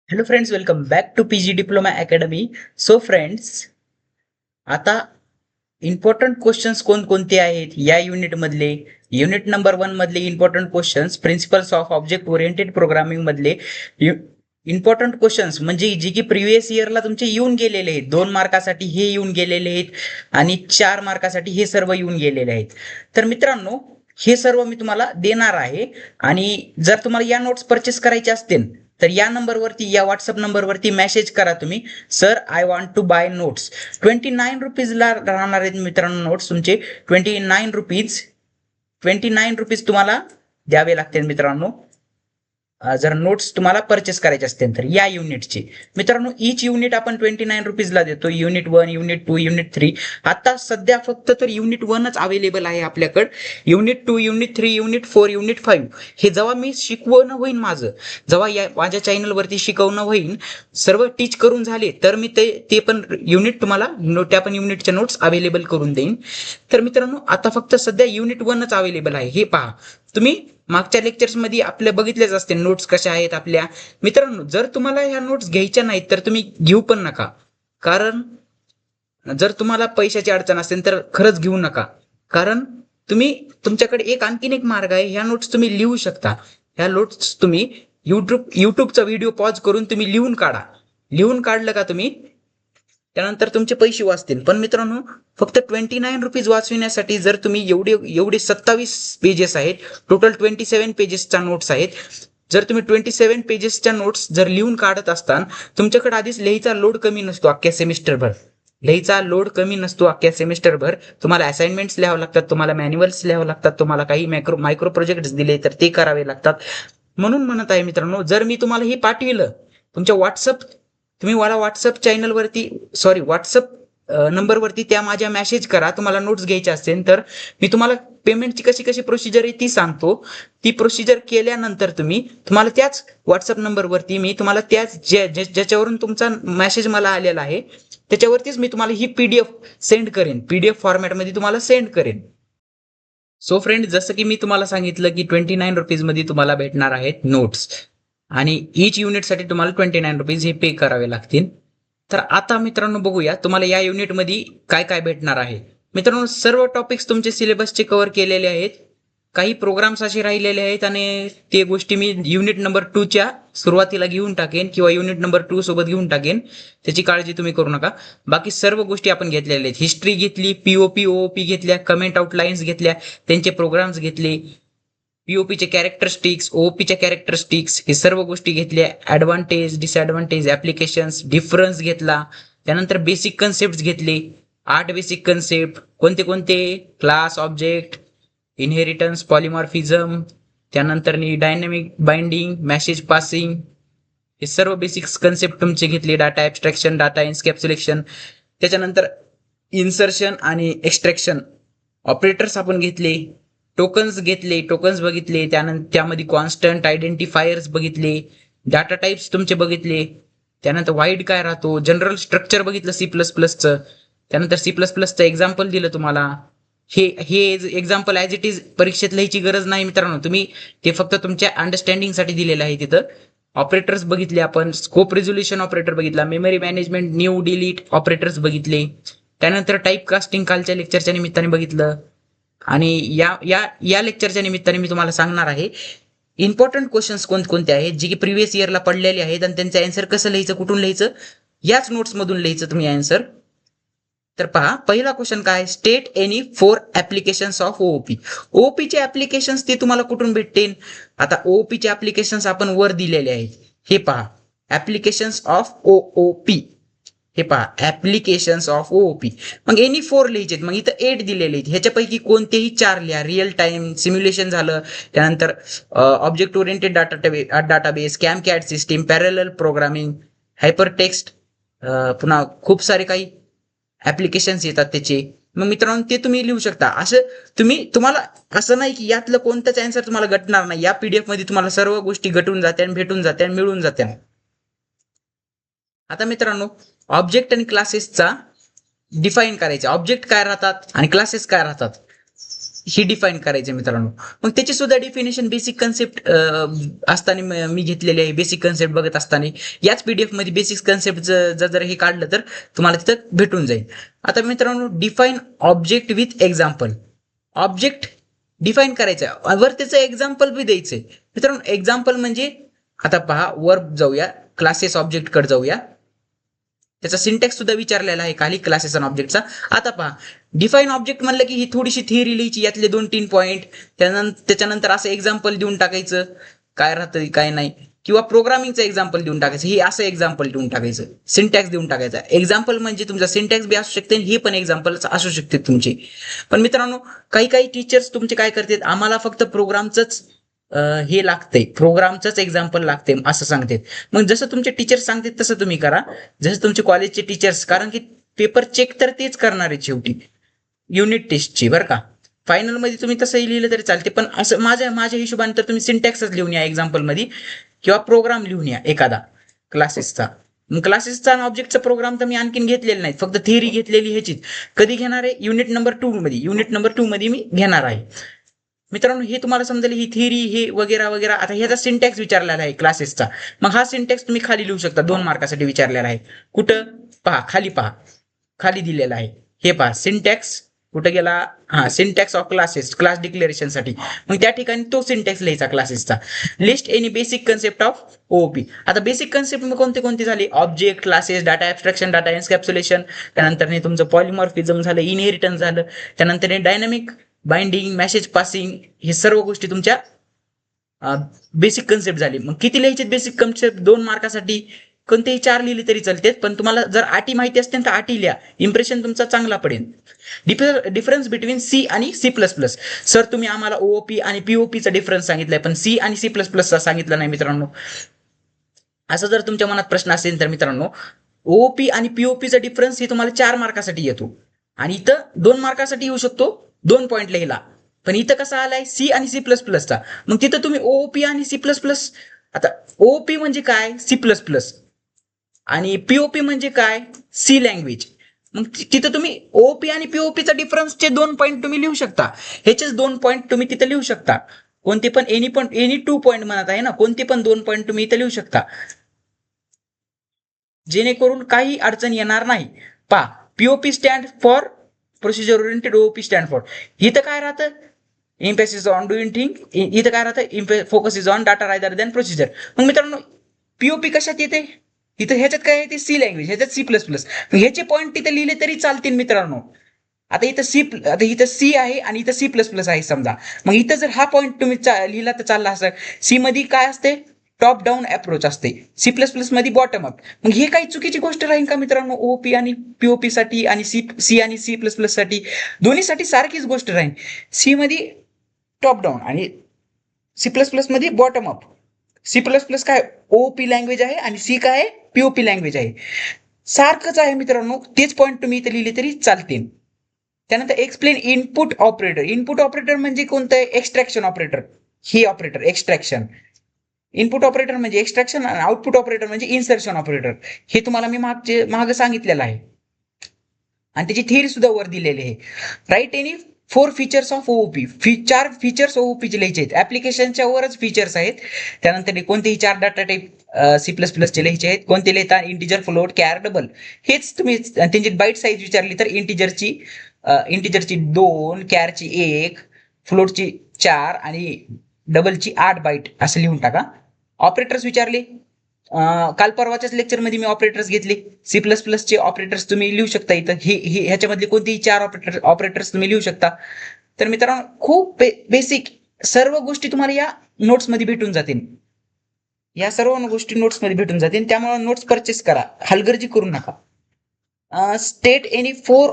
Hello friends, welcome back to PG diploma academy. So friends, आता important questions कोणकोणते आहेत या युनिट मधले? युनिट नंबर 1 मधले important questions, principles of object oriented programming मधले important questions म्हणजे जे की प्रिव्हियस इयरला तुमचे येऊन गेलेले आहेत. 2 मार्कासाठी हे येऊन गेलेले आहेत आणि 4 मार्कासाठी हे सर्व येऊन गेलेले आहेत. तर मित्रांनो, हे सर्व मी तुम्हाला देणार आहे. आणि जर तुम्हाला या नोट्स परचेस करायचे असतील तर या नंबरवरती, या व्हॉट्सअप नंबरवरती मेसेज करा तुम्ही, sir I want to buy notes. 29 रुपीजला राहणार आहेत मित्रांनो नोट्स तुमचे. 29 रुपीज, 29 रुपीज तुम्हाला द्यावे लागतील मित्रांनो, जर नोट्स तुम्हाला परचेस करायचे असतील तर या युनिटचे. मित्रांनो, इच युनिट आपण 29 रुपीजला देतो. Unit 1, unit 2, unit 3. आता सध्या फक्त तर युनिट 1च अवेलेबल आहे आपल्याकडे. युनिट 2, युनिट 3, युनिट 4, युनिट 5 हे जेव्हा मी शिकवणं होईन, जेव्हा माझ्या चॅनलवरती शिकवणं होईन, सर्व टीच करून झाले तर मी ते पण युनिट तुम्हाला, त्या पण युनिटच्या नोट्स अवेलेबल करून देईन. तर मित्रांनो, आता फक्त सध्या युनिट 1च अवेलेबल आहे. हे पहा, तुम्ही मागच्या लेक्चर्स मध्ये आपल्या बघितलेच असते नोट्स कशा आहेत आपल्या. मित्रांनो, जर तुम्हाला ह्या नोट्स घ्यायच्या नाहीत तर तुम्ही घेऊ पण नका. कारण जर तुम्हाला पैशाची अडचण असेल तर खरंच घेऊ नका. कारण तुमच्याकडे आणखीन एक मार्ग आहे. ह्या नोट्स तुम्ही लिहू शकता. ह्या नोट्स तुम्ही युट्यूबचा व्हिडिओ पॉज करून तुम्ही लिहून काढा. लिहून काढलं का तुम्ही, त्यानंतर तुमचे पैसे वाचतील. पण मित्रांनो, फक्त 29 रुपीज वाचविण्यासाठी जर तुम्ही एवढे 27 पेजेस आहेत, टोटल 27 पेजेसच्या नोट्स आहेत. जर तुम्ही 27 पेजेसच्या नोट्स जर लिहून काढत असताना, तुमच्याकडे आधीच लिहायचा लोड कमी नसतो अख्ख्या सेमिस्टरभर. लिहायचा लोड कमी नसतो अख्ख्या सेमिस्टरभर. तुम्हाला असाइनमेंट्स लिहावं लागतात, तुम्हाला मॅन्युअल्स लिहावं लागतात, तुम्हाला काही मायक्रो प्रोजेक्ट्स दिले तर ते करावे लागतात. म्हणून म्हणत आहे मित्रांनो, जर मी तुम्हाला हे पाठविलं तुमच्या तुम्ही मला व्हॉट्सअप चॅनलवरती, सॉरी व्हॉट्सअप नंबरवरती त्या माझ्या मेसेज करा. तुम्हाला नोट्स घ्यायचे असेल तर मी तुम्हाला पेमेंटची कशी कशी प्रोसिजर आहे ती सांगतो. ती प्रोसिजर केल्यानंतर तुम्हाला त्याच व्हॉट्सअप नंबरवरती मी तुम्हाला ज्याच्यावरून तुमचा मेसेज मला आलेला आहे त्याच्यावरतीच मी तुम्हाला ही पीडीएफ सेंड करेन. पीडीएफ फॉर्मॅटमध्ये तुम्हाला सेंड करेन. सो फ्रेंड, जसं की मी तुम्हाला सांगितलं की 29 रुपीज मध्ये तुम्हाला भेटणार आहेत नोट्स, आणि इच युनिटसाठी तुम्हाला 29 रुपीज हे पे करावे लागतील. तर आता मित्रांनो बघूया तुम्हाला या युनिटमध्ये काय काय भेटणार आहे. मित्रांनो, सर्व टॉपिक्स तुमचे सिलेबसचे कव्हर केलेले आहेत. काही प्रोग्राम्स असे राहिलेले आहेत आणि ते गोष्टी मी युनिट नंबर 2च्या सुरुवातीला घेऊन टाकेन किंवा युनिट नंबर 2 सोबत घेऊन टाकेन. त्याची काळजी तुम्ही करू नका. बाकी सर्व गोष्टी आपण घेतलेल्या आहेत. हिस्ट्री घेतली, पीओपी ओओपी घेतल्या, कमेंट आउटलाईन्स घेतल्या, त्यांचे प्रोग्राम्स घेतले, पीओपीचे कॅरेक्टरिस्टिक्स, ओओपीच्या कॅरेक्टरिस्टिक्स, हे सर्व गोष्टी घेतल्या. ऍडव्हान्टेज, डिसएडव्हान्टेज, ऍप्लिकेशन्स, डिफरन्स घेतला. त्यानंतर बेसिक कन्सेप्ट घेतले, 8 बेसिक कन्सेप्ट, कोणते कोणते, क्लास, ऑब्जेक्ट, इनहेरिटन्स, पॉलिमॉर्फिझम, त्यानंतर डायनॅमिक बाइंडिंग, मेसेज पासिंग, हे सर्व बेसिक्स कन्सेप्ट तुमचे घेतले. डाटा ऍब्स्ट्रॅक्शन, डाटा एन्कॅप्सुलेशन, त्याच्यानंतर इन्सर्शन आणि एक्स्ट्रॅक्शन ऑपरेटर्स आपण घेतले. टोकन्स घेतले, टोकन्स बघितले. त्यानंतर त्यामध्ये कॉन्स्टंट, आयडेंटिफायर्स बघितले. डाटा टाइप्स तुमचे बघितले. त्यानंतर वाईड काय राहतो, जनरल स्ट्रक्चर बघितलं सी प्लस प्लसचं. त्यानंतर सी प्लस प्लसचं एक्झाम्पल दिलं तुम्हाला. हे एक्झाम्पल ऍज इट इज परीक्षेत लिहायची गरज नाही मित्रांनो. तुम्ही ते फक्त तुमच्या अंडरस्टँडिंगसाठी दिलेलं आहे तिथं. ऑपरेटर्स बघितले आपण, स्कोप रिझोल्युशन ऑपरेटर बघितला, memory management, new delete operators बघितले. त्यानंतर टाईप कास्टिंग कालच्या लेक्चरच्या निमित्ताने बघितलं. आणि या या या लेक्चरच्या निमित्ताने मी तुम्हाला सांगणार आहे इम्पॉर्टंट क्वेश्चन्स कोणते आहेत जे की प्रिव्हियस इयरला पडलेले आहेत आणि त्यांचं आन्सर कसं लिहायचं, कुठून लिहायचं, याच नोट्स मधून लिहायचं तुम्ही आन्सर. तर पहा, पहिला क्वेश्चन काय, state any 4 applications of OOP. ओओपीचे ऍप्लिकेशन्स ते तुम्हाला कुठून भेटतील. आता ओओपीचे ऍप्लिकेशन्स आपण वर दिलेले आहेत. हे पहा, ऍप्लिकेशन्स ऑफ ओओपी. हे पहा, ऍप्लिकेशन्स ऑफ ओओपी. मग एनी 4 लिहायचे. मग इथं 8 दिलेले आहेत. ह्याच्यापैकी कोणतेही 4 लिहा. रिअल टाइम सिम्युलेशन झालं, त्यानंतर object oriented database, cam cat system, parallel programming, hyper text, पुन्हा खूप सारे काही ऍप्लिकेशन्स येतात त्याचे. मग मित्रांनो, ते तुम्ही लिहू शकता. तुम्हाला असं नाही की यातलं कोणतंच आन्सर तुम्हाला गटणार नाही. या पीडीएफ मध्ये तुम्हाला सर्व गोष्टी गटून जात्या, भेटून जात्या, मिळून जात्या. आता मित्रांनो, ऑब्जेक्ट आणि क्लासेसचा डिफाईन करायचे. ऑब्जेक्ट काय राहतात आणि क्लासेस काय राहतात. ही डिफाईन करायचं मित्रांनो. मग त्याची सुद्धा डेफिनेशन बेसिक कन्सेप्ट असताना मी घेतलेली आहे. बेसिक कन्सेप्ट बघत असताना याच पीडीएफ मध्ये बेसिक कन्सेप्ट जर हे काढलं तर तुम्हाला तिथं भेटून जाईल. आता मित्रांनो, define object with example. Object define करायचं वर त्याचं एक्झाम्पल बी द्यायचंय मित्रांनो. एक्झाम्पल म्हणजे आता पहा, वर जाऊया, क्लासेस ऑब्जेक्ट कडे जाऊया. त्याचा सिंटॅक्स सुद्धा विचारलेला आहे खाली क्लासेस आणि ऑब्जेक्टचा. आता पहा, डिफाईन ऑब्जेक्ट म्हणलं की ही थोडीशी थिअरी लिहायची, यातले 2-3 पॉईंट, त्याच्यानंतर असं एक्झाम्पल देऊन टाकायचं काय राहतं काय नाही, किंवा प्रोग्रामिंगचं एक्झाम्पल देऊन टाकायचं. हे असं एक्झाम्पल देऊन टाकायचं, सिंटॅक्स देऊन टाकायचा. एक्झाम्पल म्हणजे तुमचा सिंटॅक्स बी असू शकते, हे पण एक्झाम्पल असू शकते तुमचे. पण मित्रांनो, काही टीचर्स तुमचे काय करतात, आम्हाला फक्त प्रोग्रामचंच हे लागतंय, प्रोग्रामचंच एक्झाम्पल लागते असं सांगतात. मग जसं तुमचे टीचर्स सांगतात तसं तुम्ही करा, जसं तुमचे कॉलेजचे टीचर्स, कारण की पेपर चेक तर तेच करणार आहे शेवटी युनिट टेस्टची, बरं का. फायनल मध्ये तुम्ही तसंही लिहिलं तरी चालते, पण असं माझ्या हिशोबाने तर तुम्ही सिंटॅक्सच लिहून या एक्झाम्पल मध्ये, किंवा प्रोग्राम लिहून या एखादा क्लासेसचा. मग क्लासेसचा आणि ऑब्जेक्टचा प्रोग्राम तर मी आणखीन घेतलेला नाही, फक्त थिअरी घेतलेली ह्याचीच. कधी घेणार आहे, युनिट नंबर 2 मध्ये मी घेणार आहे मित्रांनो. हे तुम्हाला समजेल, ही थिअरी हे वगैरे वगैरे. आता ह्याचा सिंटॅक्स विचारलेला आहे क्लासेसचा, मग हा सिंटॅक्स तुम्ही खाली लिहू शकता, 2 मार्कासाठी विचारलेला आहे. कुठं पहा, खाली दिलेला आहे, हे पहा सिंटॅक्स कुठे गेला, हा, syntax of classes, class declaration साठी. मग त्या ठिकाणी तो सिंटॅक्स लिहायचा क्लासेसचा. List any basic concept of OOP. आता बेसिक कन्सेप्ट कोणते झाले, object, classes, data abstraction, data encapsulation, त्यानंतर तुमचं पॉलिमॉर्फिझम झालं, इनहेरिटन्स झालं, त्यानंतर डायनामिक बाइंडिंग, मेसेज पासिंग, हे सर्व गोष्टी तुमच्या बेसिक कन्सेप्ट झाली. मग किती लिहायचे बेसिक कन्सेप्ट 2 मार्कासाठी? कोणतेही 4 लिहिले तरी चालते, पण तुम्हाला जर आटी माहिती असते तर आटी लिहा, इम्प्रेशन तुमचा चांगला पडेल. डिफरन्स बिटवीन सी आणि सी प्लस प्लस. सर तुम्ही आम्हाला ओओपी आणि पीओपीचा डिफरन्स सांगितलाय, पण सी आणि सी प्लस प्लसचा सांगितला नाही मित्रांनो. असं जर तुमच्या मनात प्रश्न असेल तर मित्रांनो, ओओपी आणि पीओपीचा डिफरन्स हे तुम्हाला 4 मार्कासाठी येतो, आणि इथं 2 मार्कासाठी येऊ शकतो, 2 पॉईंट लिहिला. पण इथं कसा आलाय, सी आणि सी प्लस प्लसचा. मग तिथं तुम्ही ओओपी आणि सी प्लस प्लस, आता ओओपी म्हणजे काय, सी प्लस प्लस, आणि पीओपी म्हणजे काय, सी लँग्वेज. मग तिथं तुम्ही ओपी आणि पीओपीचा डिफरन्सचे 2 पॉईंट तुम्ही लिहू शकता, ह्याचेच 2 पॉईंट तुम्ही तिथे लिहू शकता. कोणते पण एनी 2 पॉईंट म्हणत आहे ना, कोणते पण 2 पॉईंट तुम्ही इथे लिहू शकता, जेणेकरून काही अडचण येणार नाही. पा, POP stand for procedure oriented, OP stand for, इथं काय राहतं, इम्पेसिस ऑन डुईंग थिंग, इथं काय राहतं, focus is on data rather than procedure. मग मित्रांनो, पीओपी कशात येते, इथं ह्याच्यात काय आहे, सी लँग्वेज, ह्याच्यात सी प्लस प्लस. ह्याचे पॉईंट तिथे लिहिले तरी चालतील मित्रांनो. आता इथं सी आहे आणि इथं सी प्लस प्लस आहे समजा, मग इथं जर हा पॉईंट तुम्ही लिहिला तर चालला असं. सी मध्ये काय असते, टॉप डाऊन अप्रोच असते, सी प्लस प्लस मध्ये बॉटम अप. मग हे काही चुकीची गोष्ट राहील का मित्रांनो, ओपी आणि पीओपी साठी आणि सी आणि सी प्लस प्लस साठी दोन्हीसाठी सारखीच गोष्ट राहील. सी मध्ये टॉप डाऊन आणि सी प्लस प्लस मध्ये bottom up. C plus plus काय ओपी लँग्वेज आहे आणि सी काय पीओपी लँग्वेज आहे, सारखंच आहे मित्रांनो. तेच पॉईंट तुम्ही इथे लिहिले तरी चालतील. त्यानंतर explain input operator. Input operator म्हणजे कोणतं, एक्स्ट्रॅक्शन ऑपरेटर. हे ऑपरेटर एक्स्ट्रॅक्शन, इनपुट ऑपरेटर म्हणजे एक्स्ट्रॅक्शन, आणि आउटपुट ऑपरेटर म्हणजे इन्सर्शन ऑपरेटर. हे तुम्हाला मी मागे सांगितलेलं आहे, आणि त्याची थिअरी सुद्धा वर दिलेली आहे. Right any 4 features of OOP. 4 features ओओपीचे लिहायचे आहेत, ऍप्लिकेशनच्या वरच फीचर्स आहेत. त्यानंतर कोणतेही 4 डाटा टाईप सी प्लस प्लसचे लिहायचे आहेत. कोणते लिहिता, इंटिजर, फ्लोट, कॅर, डबल. हेच तुम्ही त्यांची बाईट साईज विचारली तर इंटिजरची 2, कॅरची 1, फ्लोटची 4 आणि डबलची 8 बाईट असं लिहून टाका. ऑपरेटर्स विचारले, काल परवाच्याच लेक्चरमध्ये मी ऑपरेटर्स घेतले. सी प्लस प्लसचे ऑपरेटर्स तुम्ही लिहू शकता इथं, ह्याच्यामधले कोणतेही 4 ऑपरेटर्स तुम्ही लिहू शकता. तर मित्रांनो, खूप बेसिक सर्व गोष्टी तुम्हाला या नोट्समध्ये भेटून जातील, या सर्व गोष्टी नोट्समध्ये भेटून जातील. त्यामुळे नोट्स परचेस करा, हलगर्जी करू नका. State any 4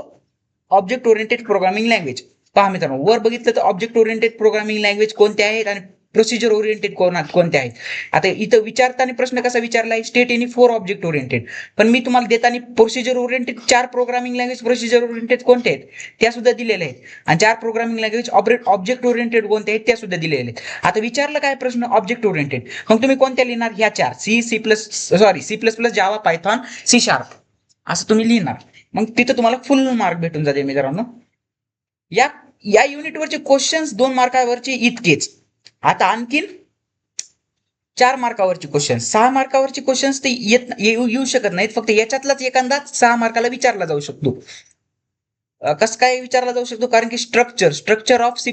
object oriented programming language. पहा मित्रांनो, वर बघितलं तर ऑब्जेक्ट ओरिएंटेड प्रोग्रामिंग लँग्वेज कोणत्या आहेत आणि प्रोसिजर ओरिएंटेड कोणत्या आहेत. आता इथं विचारताना प्रश्न कसा विचारलाय, स्टेट एनी 4 ऑब्जेक्ट ओरिएंटेड, पण मी तुम्हाला देताना procedure oriented 4 programming language procedure oriented कोणते आहेत त्या सुद्धा दिलेल्या आहेत, आणि 4 प्रोग्रामिंग लँग्वेज ऑब्जेक्ट ओरिएंटेड कोणते आहेत त्या सुद्धा दिलेल्या आहेत. आता विचारलं काय प्रश्न, ऑब्जेक्ट ओरिएंटेड, मग तुम्ही कोणत्या लिहिणार, ह्या 4, सी प्लस प्लस, जावा, पायथॉन, सी शार्प, असं तुम्ही लिहिणार. मग तिथं तुम्हाला फुल मार्क भेटून जाते मित्रांनो. या या युनिटवरचे क्वेश्चन्स 2 मार्कावरचे इतकेच. आता आणखीन 4 मार्कावरचे क्वेश्चन, 6 मार्कावरचे क्वेश्चन्स ते येऊ शकत नाहीत. फक्त याच्यातलाच एखादा 6 मार्काला विचारला जाऊ शकतो. कसं काय विचारला जाऊ शकतो? कारण की स्ट्रक्चर ऑफ C++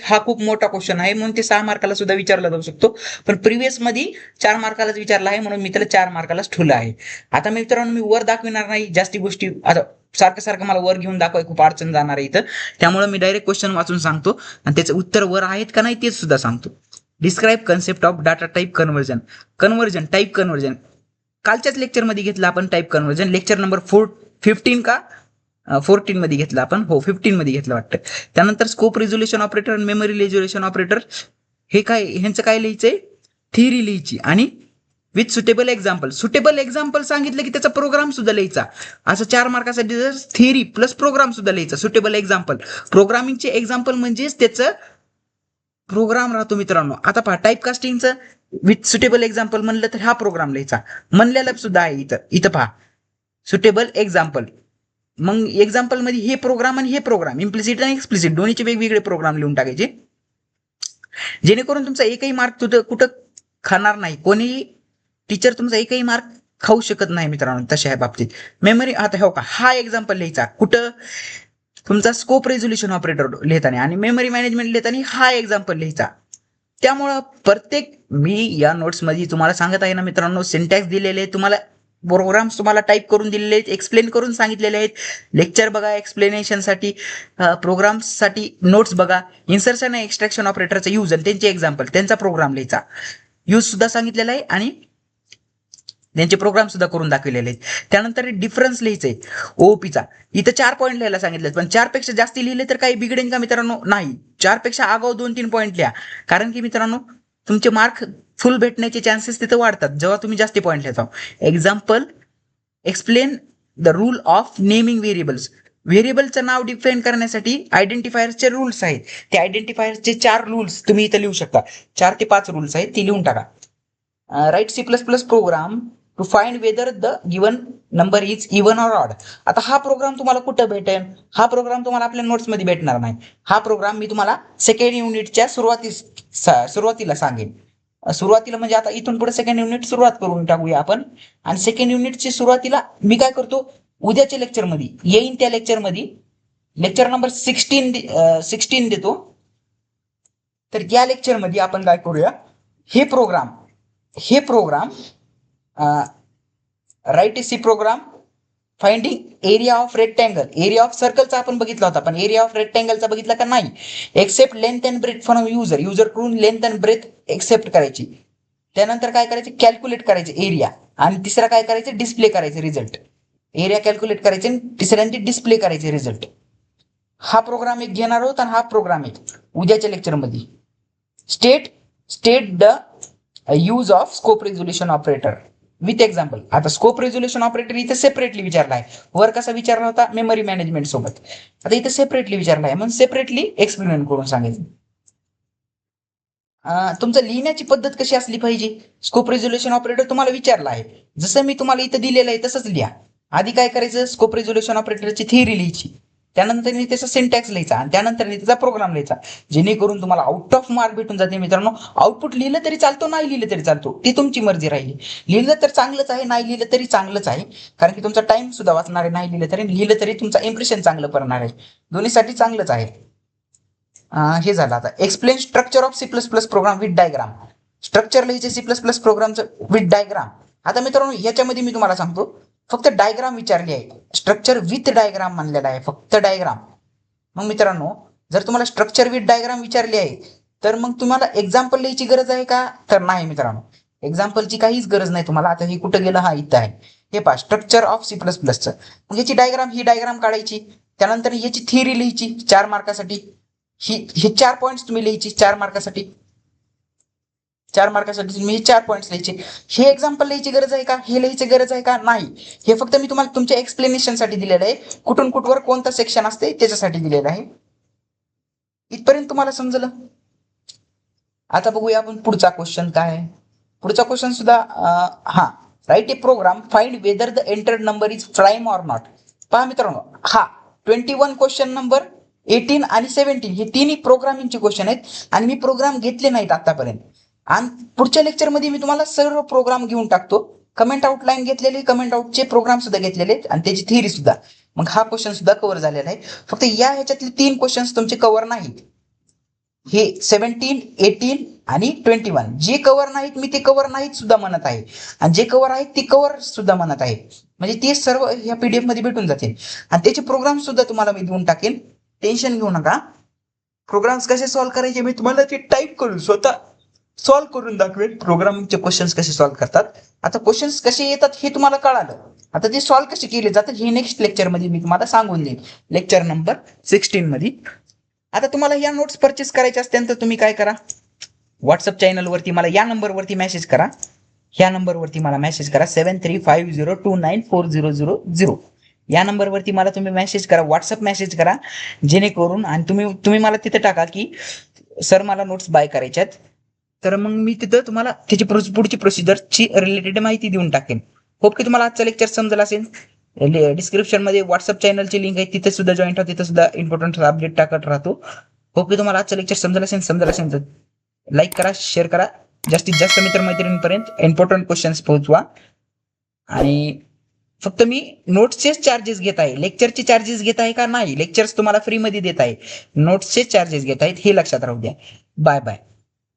हा खूप मोठा क्वेश्चन आहे, म्हणून ते 6 मार्काला सुद्धा विचारला जाऊ शकतो. पण प्रिव्हियस मध्ये 4 मार्कालाच विचारला आहे, म्हणून मी त्याला 4 मार्कालाच ठेवलं आहे. आता मित्रांनो, मी वर दाखविणार नाही जास्ती गोष्टी. आता सारखं मला वर घेऊन दाखवाय खूप अडचण जाणार आहे इथं. त्यामुळे मी डायरेक्ट क्वेश्चन वाचून सांगतो आणि त्याचं उत्तर वर आहेत का नाही तेच सुद्धा सांगतो. Describe concept of data type conversion type conversion कालच्याच लेक्चरमध्ये घेतलं आपण. टाईप कन्व्हर्जन लेक्चर नंबर 15 का 14 मध्ये घेतलं आपण. हो, 15 मध्ये घेतलं वाटतं. त्यानंतर स्कोप रिझोल्युशन ऑपरेटर आणि मेमरी रिझोल्युशन ऑपरेटर हे काय, ह्यांचं काय लिहायचंय? थिअरी लिहायची आणि विथ सुटेबल एक्झाम्पल सांगितलं की त्याचा प्रोग्राम सुद्धा लिहायचा. असं 4 मार्कासाठी जर थिअरी प्लस प्रोग्राम सुद्धा लिहायचा. सुटेबल एक्झाम्पल, प्रोग्रामिंगचे एक्झाम्पल म्हणजेच त्याचं प्रोग्राम राहतो मित्रांनो. आता पहा, टाईप कास्टिंगचं विथ सुटेबल एक्झाम्पल म्हणलं तर हा प्रोग्राम लिहायचा. म्हणलेला सुद्धा आहे इथं पहा, सुटेबल एक्झाम्पल. मग एक्झाम्पल मध्ये हे प्रोग्राम आणि हे प्रोग्राम, इम्प्लिसिट आणि एक्सप्लिसिट दोन्हीचे वेगवेगळे प्रोग्राम लिहून टाकायचे, जेणेकरून तुमचा एकही मार्क कुठं खाणार नाही. कोणी टीचर तुमचा एकही मार्क खाऊ शकत नाही मित्रांनो तशा बाबतीत. मेमरी, आता हो का, हा एक्झाम्पल लिहायचा कुठं? तुमचा स्कोप रेझोल्युशन ऑपरेटर लिहिताना आणि मेमरी मॅनेजमेंट लिहिताना हा एक्झाम्पल लिहायचा. त्यामुळं प्रत्येक, मी या नोट्समध्ये तुम्हाला सांगत आहे ना मित्रांनो, सिंटॅक्स दिलेले आहेत तुम्हाला, प्रोग्राम्स तुम्हाला टाईप करून दिलेले आहेत, एक्सप्लेन करून सांगितलेले आहेत. लेक्चर बघा एक्सप्लेनेशनसाठी, प्रोग्राम्ससाठी नोट्स बघा. इन्सर्शन आणि एक्सट्रॅक्शन ऑपरेटरचा यूज आणि त्यांचे एक्झाम्पल, त्यांचा प्रोग्राम लिहायचा. यूज सुद्धा सांगितलेला आहे आणि त्यांचे प्रोग्राम सुद्धा करून दाखवलेले आहेत. त्यानंतर डिफरन्स लिहायचंय ओपीचा. इथं 4 पॉईंट लिहायला सांगितले, पण 4 पेक्षा जास्ती लिहिले तर काही बिघडेल का मित्रांनो? नाही. 4 पेक्षा आगाऊ 2-3 पॉईंट लिहा. कारण की मित्रांनो, तुमचे मार्क फुल भेटण्याचे चान्सेस तिथं वाढतात जेव्हा तुम्ही जास्ती पॉईंट लिहिता. Example, explain the rule of naming variables. व्हेरिएबलचं नाव डिफाईन करण्यासाठी आयडेंटिफायरचे रूल्स आहेत. ते आयडेंटिफायरचे 4 रूल्स तुम्ही इथं लिहू शकता. 4 ते 5 रूल्स आहेत, ती लिहून टाका. Write C++ program to find whether the given number is even or odd. आता हा प्रोग्राम तुम्हाला कुठं भेटेल? हा प्रोग्राम तुम्हाला आपल्या नोट्समध्ये भेटणार नाही. हा प्रोग्राम मी तुम्हाला सेकंड युनिटच्या सुरुवातीला सांगेन. सुरुवातीला म्हणजे आता इथून पुढे सेकंड युनिट सुरुवात करून टाकूया आपण. आणि सेकंड युनिटची सुरुवातीला मी काय करतो, उद्याच्या लेक्चरमध्ये येईन, त्या लेक्चरमध्ये लेक्चर नंबर 16 देतो. तर या लेक्चरमध्ये आपण काय करूया, हे program write C program finding area of rectangle. Area of सर्कलचा आपण बघितला होता, पण एरिया ऑफ रेक्टँगलचा बघितला का नाही? Accept length and breadth from युजरकडून लेंथ अँड ब्रेथ एक्सेप्ट करायची. त्यानंतर काय करायचे, कॅल्क्युलेट करायचे एरिया. आणि तिसरा काय करायचं, डिस्प्ले करायचे रिझल्ट. एरिया कॅल्क्युलेट करायचे आणि तिसऱ्यांचे डिस्प्ले करायचे रिझल्ट. हा प्रोग्राम एक घेणार आहोत आणि हा प्रोग्राम एक उद्याच्या लेक्चरमध्ये. State the use of scope resolution operator with example. आता स्कोप रेझोल्युशन ऑपरेटर इथे सेपरेटली विचारला आहे. वर कसा विचारला होता, मेमरी मॅनेजमेंट सोबत. आता इथे सेपरेटली विचारला आहे, म्हणून सेपरेटली एक्सप्लेन करून सांगायचं. तुमचं लिहिण्याची पद्धत कशी असली पाहिजे? स्कोप रेझोल्युशन ऑपरेटर तुम्हाला विचारला आहे, जसं मी तुम्हाला इथं दिलेलं आहे तसंच लिहा. आधी काय करायचं, स्कोप रेझोल्युशन ऑपरेटरची थिअरी लिहायची, त्यानंतर त्याचा सिंटॅक्स लिहायचा आणि त्यानंतर त्याचा प्रोग्राम लिहायचा, जेणेकरून तुम्हाला आउट ऑफ मार्क भेटून जाते मित्रांनो. आउटपुट लिहिलं तरी चालतो, नाही लिहिलं तरी चालतो, ती तुमची मर्जी राहिली. लिहिलं तर चांगलंच आहे, नाही लिहिलं तरी चांगलंच आहे, कारण की तुमचा टाइम सुद्धा वाचणार आहे. नाही लिहिलं तरी तुमचा इम्प्रेशन चांगलं पडणार आहे. दोन्हीसाठी चांगलंच आहे. हे झालं. आता explain structure of C++ program with diagram. Structure लिहायचे C++ प्रोग्रामचं विथ डायग्राम. आता मित्रांनो, याच्यामध्ये मी तुम्हाला सांगतो, फक्त डायग्राम विचारली आहे, स्ट्रक्चर विथ डायग्राम म्हणलेला आहे, फक्त डायग्राम. मग मित्रांनो, जर तुम्हाला स्ट्रक्चर विथ डायग्राम विचारली आहे, तर मग तुम्हाला एक्झाम्पल लिहायची गरज आहे का? तर नाही मित्रांनो, एक्झाम्पलची काहीच गरज नाही तुम्हाला. आता हे कुठं गेलं, हा इथं आहे. हे पहा, स्ट्रक्चर ऑफ C++चं. मग याची डायग्राम, ही डायग्राम काढायची, त्यानंतर याची थिअरी लिहायची 4 मार्कासाठी. हे 4 पॉईंट्स तुम्ही लिहायची 4 मार्कासाठी. 4 मार्कासाठी तुम्ही 4 पॉईंट्स लिहायचे. हे एक्झाम्पल लिहायची गरज आहे का? हे लिहायची गरज आहे का? नाही. हे फक्त मी तुम्हाला तुमच्या एक्सप्लेनेशनसाठी दिलेलं आहे, कुठून कुठवर कोणतं सेक्शन असते त्याच्यासाठी दिलेलं आहे. इथपर्यंत तुम्हाला समजलं? आता बघूया आपण पुढचा क्वेश्चन काय आहे. पुढचा क्वेश्चन सुद्धा write a program find whether the entered number is prime or not. पहा मित्रांनो, हा 21 क्वेश्चन नंबर 18 आणि 17 हे तिन्ही प्रोग्रामिंगचे क्वेश्चन आहेत आणि मी प्रोग्राम घेतले नाहीत आतापर्यंत. आणि पुढच्या लेक्चरमध्ये मी तुम्हाला सर्व प्रोग्राम घेऊन टाकतो. कमेंट आउटलाईन घेतलेली, कमेंट आउटचे प्रोग्राम सुद्धा घेतलेले आहेत आणि त्याची थिअरी सुद्धा. मग हा क्वेश्चन सुद्धा कव्हर झालेला आहे. फक्त या ह्याच्यातले 3 क्वेश्चन्स तुमचे कव्हर नाहीत. हे 17, 18 आणि 21 जे कव्हर नाहीत मी ते कव्हर नाहीत सुद्धा म्हणत आहे आणि जे कव्हर आहेत ते कव्हर सुद्धा म्हणत आहे. म्हणजे ते सर्व ह्या पीडीएफ मध्ये भेटून जातील आणि त्याचे प्रोग्राम सुद्धा तुम्हाला मी देऊन टाकेन. टेन्शन घेऊ नका. प्रोग्राम्स कसे सॉल्व्ह करायचे मी तुम्हाला ते टाईप करून स्वतः सॉल्व्ह करून दाखवेल. प्रोग्रामिंगचे क्वेश्चन्स कसे सॉल्व्ह करतात. आता क्वेश्चन्स कसे येतात हे तुम्हाला कळालं. आता ते सॉल्व्ह कसे केले जातात हे नेक्स्ट लेक्चरमध्ये मी तुम्हाला सांगून देईन, लेक्चर नंबर 16 मध्ये. आता तुम्हाला या नोट्स परचेस करायच्या असतील तर तुम्ही काय करा, व्हॉट्सअप चॅनलवरती मला या नंबरवरती मेसेज करा. ह्या नंबरवरती मला मेसेज करा 7350294000. या नंबरवरती मला तुम्ही मेसेज करा, व्हॉट्सअप मेसेज करा, जेणेकरून आणि तुम्ही मला तिथे टाका की सर मला नोट्स बाय करायच्यात. तर मग मी तिथं तुम्हाला त्याची पुढची प्रोसिजरची रिलेटेड माहिती देऊन टाकेन. होप की तुम्हाला आजचं लेक्चर समजलं असेल. डिस्क्रिप्शन मध्ये व्हॉट्सअप चॅनलची लिंक आहे, तिथे सुद्धा जॉईन व्हा, तिथे सुद्धा इम्पॉर्टंट अपडेट टाकत राहतो. होप की तुम्हाला आजचं लेक्चर समजलं असेल तर लाईक करा, शेअर करा, जास्तीत जास्त मित्रमैत्रिणींपर्यंत इम्पॉर्टंट क्वेश्चन्स पोहोचवा. आणि फक्त मी नोट्सचे चार्जेस घेत आहे, लेक्चरचे चार्जेस घेत आहे का नाही. लेक्चर्स तुम्हाला फ्रीमध्ये देत आहे, नोट्सचे चार्जेस घेत आहेत हे लक्षात राहू द्या. Bye bye.